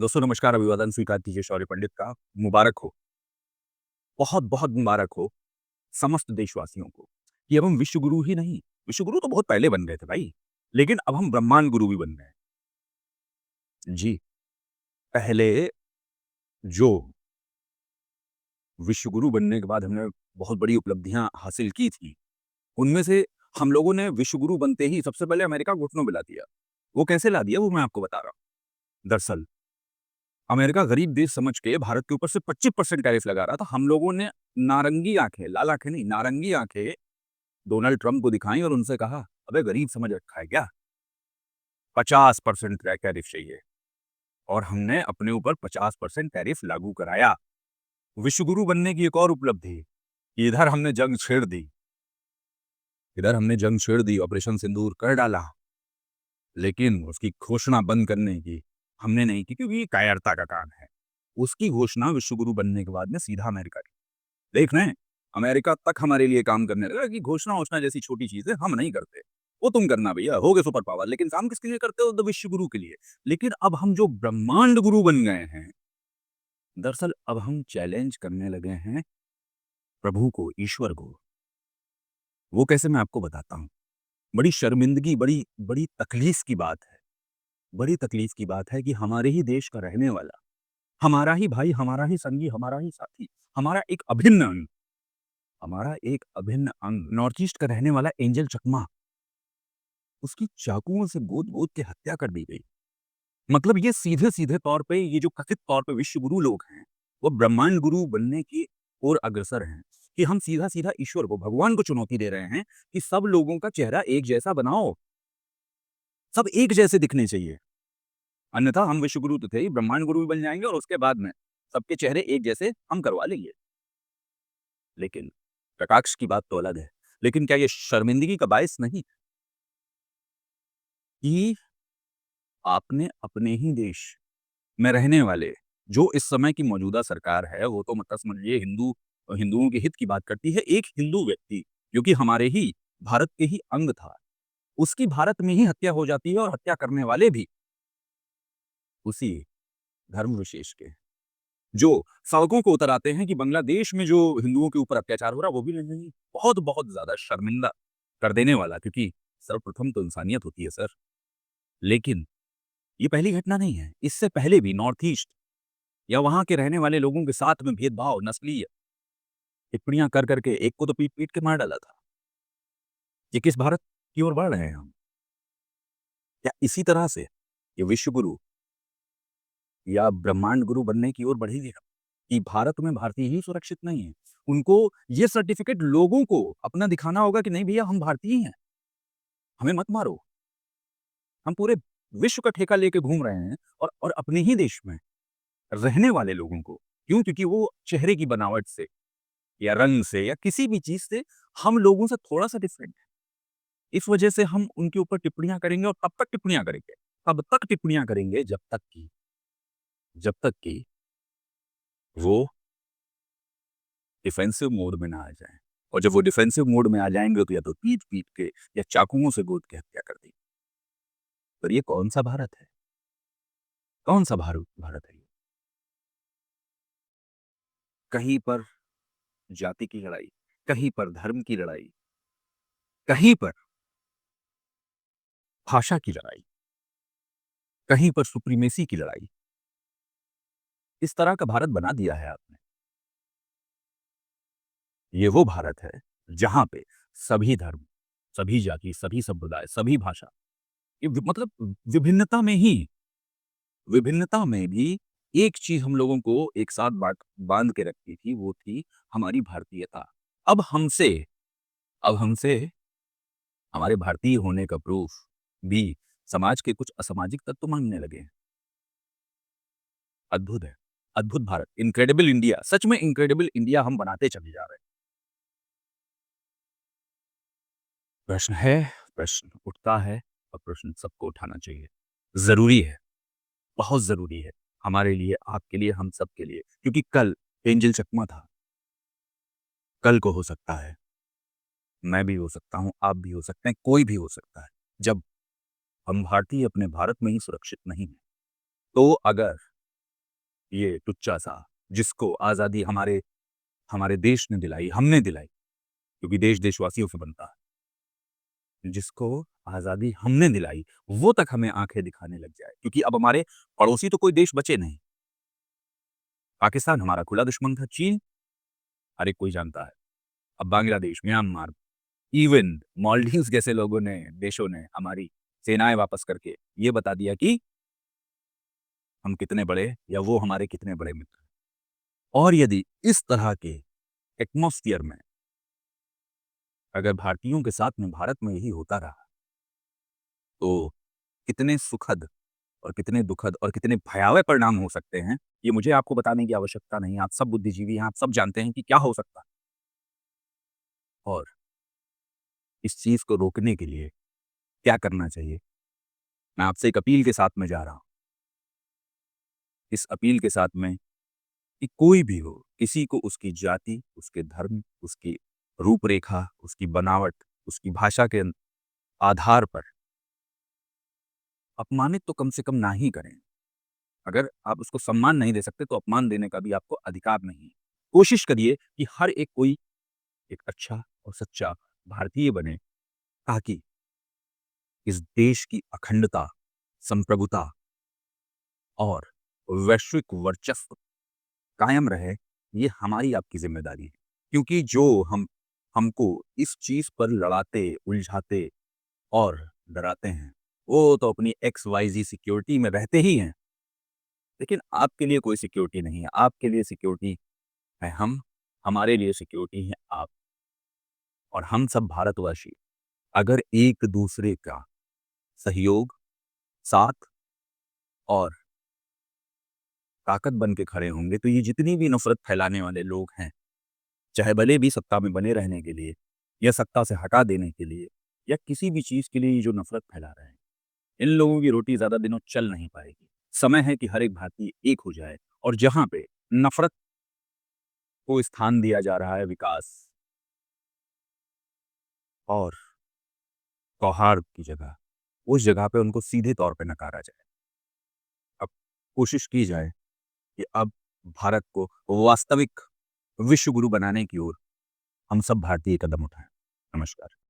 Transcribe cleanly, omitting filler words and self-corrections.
दोस्तों नमस्कार, अभिवादन स्वीकार कीजिए शौर्य पंडित का। मुबारक हो, बहुत-बहुत मुबारक हो समस्त देशवासियों को कि अब हम विश्व गुरु ही नहीं, विश्व गुरु तो बहुत पहले बन गए थे भाई, लेकिन अब हम ब्रह्मांड गुरु भी बन गए हैं। जी, पहले जो विश्व गुरु बनने के बाद हमने बहुत बड़ी उपलब्धियाँ हासिल की थी, उनमें से हम लोगों ने विश्व गुरु बनते ही सबसे पहले अमेरिका घुटनों पे ला दिया। वो कैसे ला दिया वो मैं आपको बता रहा हूँ। दरअसल अमेरिका गरीब देश समझ के भारत के ऊपर से 25% टैरिफ लगा रहा था। हम लोगों ने नारंगी आँखें, लाल आँखें नहीं, नारंगी आँखें डोनाल्ड ट्रम्प को दिखाई और उनसे कहा, "अबे गरीब समझ रखा है क्या? 50% टैरिफ चाहिए।" और हमने अपने ऊपर 50% टैरिफ लागू कराया। विश्व गुरु बनने की एक और उपलब्धि, कि इधर हमने जंग छेड़ दी, ऑपरेशन सिंदूर कर डाला, लेकिन उसकी घोषणा बंद करने की हमने नहीं की क्योंकि ये कायरता का काम है। उसकी घोषणा विश्व गुरु बनने के बाद में सीधा अमेरिका की। देख रहे हैं, अमेरिका तक हमारे लिए काम करने लगा कि घोषणा-वोषणा जैसी छोटी चीज़ें हम नहीं करते। वो तुम करना भैया, हो गए सुपर पावर, लेकिन काम किसके लिए करते हो? द विश्व गुरु के लिए। लेकिन अब हम जो ब्रह्मांड गुरु बन गए हैं, दरअसल अब हम चैलेंज करने लगे हैं प्रभु को, ईश्वर को। वो कैसे मैं आपको बताता हूँ। बड़ी शर्मिंदगी, बड़ी बड़ी तकलीफ़ की बात है। बड़ी तकलीफ़ की बात है कि हमारे ही देश का रहने वाला, हमारा ही भाई, हमारा ही संगी, हमारा ही साथी, हमारा एक अभिन्न अंग हमारा एक अभिन्न अंग नॉर्थ ईस्ट का रहने वाला एंजल चकमा, उसकी चाकुओं से गोद-गोद के हत्या कर दी गई। मतलब ये सीधे-सीधे तौर पे ये जो कथित तौर पे विश्व गुरु लोग हैं, वो ब्रह्मांड गुरु बनने की ओर अग्रसर हैं, कि हम सीधा-सीधा ईश्वर को, भगवान को चुनौती दे रहे हैं कि सब लोगों का चेहरा एक जैसा बनाओ, सब एक जैसे दिखने चाहिए। अन्यथा हम विश्व गुरु तो थे ही, ब्रह्मांड गुरु भी बन जाएँगे और उसके बाद में सबके चेहरे एक जैसे हम करवा लेंगे। लेकिन कटाक्ष की बात तो अलग है। लेकिन क्या ये शर्मिंदगी का बायस नहीं कि आपने अपने ही देश में रहने वाले, जो इस समय की मौजूदा सरकार है, वो तो मतलब समझिए हिंदुओं के हित की बात करती है। एक हिंदू व्यक्ति, जो कि हमारे ही भारत के ही अंग था, उसकी भारत में ही हत्या हो जाती है और हत्या करने वाले भी उसी धर्म विशेष के, जो सड़कों को उतर आते हैं कि बांग्लादेश में जो हिंदुओं के ऊपर अत्याचार हो रहा है, वो भी नहीं, बहुत-बहुत ज़्यादा शर्मिंदा कर देने वाला, क्योंकि सर्वप्रथम तो इंसानियत होती है सर। लेकिन ये पहली घटना नहीं है। इससे पहले भी नॉर्थ ईस्ट या वहाँ के रहने वाले लोगों के साथ में भेदभाव, नस्लीय टिप्पणियाँ कर के एक को तो पीट-पीट के मार डाला था। ये किस भारत की ओर बढ़ रहे हैं हम? क्या इसी तरह से ये विश्व गुरु या ब्रह्मांड गुरु बनने की ओर बढ़ेंगे हम? कि भारत में भारतीय ही सुरक्षित नहीं है। उनको ये सर्टिफ़िकेट लोगों को अपना दिखाना होगा कि नहीं भैया हम भारतीय हैं, हमें मत मारो। हम पूरे विश्व का ठेका लेके घूम रहे हैं और अपने ही देश में रहने वाले लोगों को क्यों? क्योंकि वो चेहरे की बनावट से या रंग से या किसी भी चीज़ से हम लोगों से थोड़ा-सा डिफरेंट है। इस वजह से हम उनके ऊपर टिप्पणियाँ करेंगे और तब तक टिप्पणियाँ करेंगे जब तक कि वो डिफेंसिव मोड में ना आ जाएँ। और जब वो डिफेंसिव मोड में आ जाएँगे तो या तो पीट-पीट के या चाकुओं से गोद के हत्या कर देंगे। पर ये कौन-सा भारत है? कौन-सा भारत है ये? कहीं पर जाति की लड़ाई, कहीं पर धर्म की लड़ाई, कहीं पर भाषा की लड़ाई, कहीं पर सुप्रीमेसी की लड़ाई। इस तरह का भारत बना दिया है आपने। ये वो भारत है जहाँ पे सभी धर्म, सभी जाति, सभी संप्रदाय, सभी भाषा, ये मतलब विभिन्नता में भी एक चीज़ हम लोगों को एक साथ बाँध के रखती थी, वो थी हमारी भारतीयता। अब हमसे अब हमसे हमारे भारतीय होने का प्रूफ़ भी समाज के कुछ असामाजिक तत्व माँगने लगे हैं। अद्भुत है। अद्भुत भारत, इनक्रेडिबल इंडिया, सच में इनक्रेडिबल इंडिया हम बनाते चले जा रहे हैं। प्रश्न है, प्रश्न उठता है और प्रश्न सबको उठाना चाहिए। ज़रूरी है, बहुत ज़रूरी है। हमारे लिए, आपके लिए, हम सबके लिए। क्योंकि कल एंजेल चकमा था, कल को हो सकता है, मैं भी हो सकता हूँ, आप भी हो सकते हैं, कोई भी हो सकता है। जब हम भारतीय अपने भारत में ही सुरक्षित नहीं हैं, तो अगर ये टुच्चा-सा, जिसको आज़ादी हमारे हमारे देश ने दिलाई, हमने दिलाई, क्योंकि देश देशवासियों से बनता है। जिसको आज़ादी हमने दिलाई, वो तक हमें आँखें दिखाने लग जाए, क्योंकि अब हमारे पड़ोसी तो कोई देश बचे नहीं। पाकिस्तान हमारा खुला दुश्मन था, चीन हर एक कोई जानता है। अब बांग्लादेश, म्यांमार, इवन मालदीव्स जैसे लोगों ने देशों ने हमारी सेनाएँ वापस करके ये बता दिया कि हम कितने बड़े या वो हमारे कितने बड़े मित्र हैं। और यदि इस तरह के एटमॉस्फियर में अगर भारतीयों के साथ में भारत में यही होता रहा, तो कितने सुखद और कितने दुखद और कितने भयावह परिणाम हो सकते हैं, ये मुझे आपको बताने की आवश्यकता नहीं है। आप सब बुद्धिजीवी हैं, आप सब जानते हैं कि क्या हो सकता है। और इस चीज़ को रोकने के लिए क्या करना चाहिए? मैं आपसे एक अपील के साथ में जा रहा हूँ। इस अपील के साथ में कि कोई भी हो, किसी को उसकी जाति, उसके धर्म, उसकी रूपरेखा, उसकी बनावट, उसकी भाषा के आधार पर अपमानित तो कम से कम ना ही करें। अगर आप उसको सम्मान नहीं दे सकते, तो अपमान देने का भी आपको अधिकार नहीं है। कोशिश करिए कि हर एक कोई एक अच्छा और सच्चा भारतीय बने, ताकि इस देश की अखंडता, संप्रभुता और वैश्विक वर्चस्व कायम रहे, ये हमारी आपकी ज़िम्मेदारी है। क्योंकि जो हमको इस चीज़ पर लड़ाते, उलझाते और डराते हैं, वो तो अपनी एक्स, वाई, ज़ी सिक्योरिटी में रहते ही हैं। लेकिन आपके लिए कोई सिक्योरिटी नहीं है, आपके लिए सिक्योरिटी है हम, हमारे लिए सिक्योरिटी है आप। और हम सब भारतवासी अगर एक-दूसरे का सहयोग, साथ और ताकत बन के खड़े होंगे, तो ये जितनी भी नफ़रत फैलाने वाले लोग हैं, चाहे भले भी सत्ता में बने रहने के लिए या सत्ता से हटा देने के लिए या किसी भी चीज़ के लिए ये जो नफ़रत फैला रहे हैं, इन लोगों की रोटी ज़्यादा दिनों चल नहीं पाएगी। समय है कि हर एक भारतीय एक हो जाए, और जहाँ पे नफ़रत को स्थान दिया जा रहा है विकास और सौहार्द की जगह, उस जगह पे उनको सीधे तौर पे नकारा जाए। अब कोशिश की जाए कि अब भारत को वास्तविक विश्व गुरु बनाने की ओर हम सब भारतीय कदम उठाएँ। नमस्कार।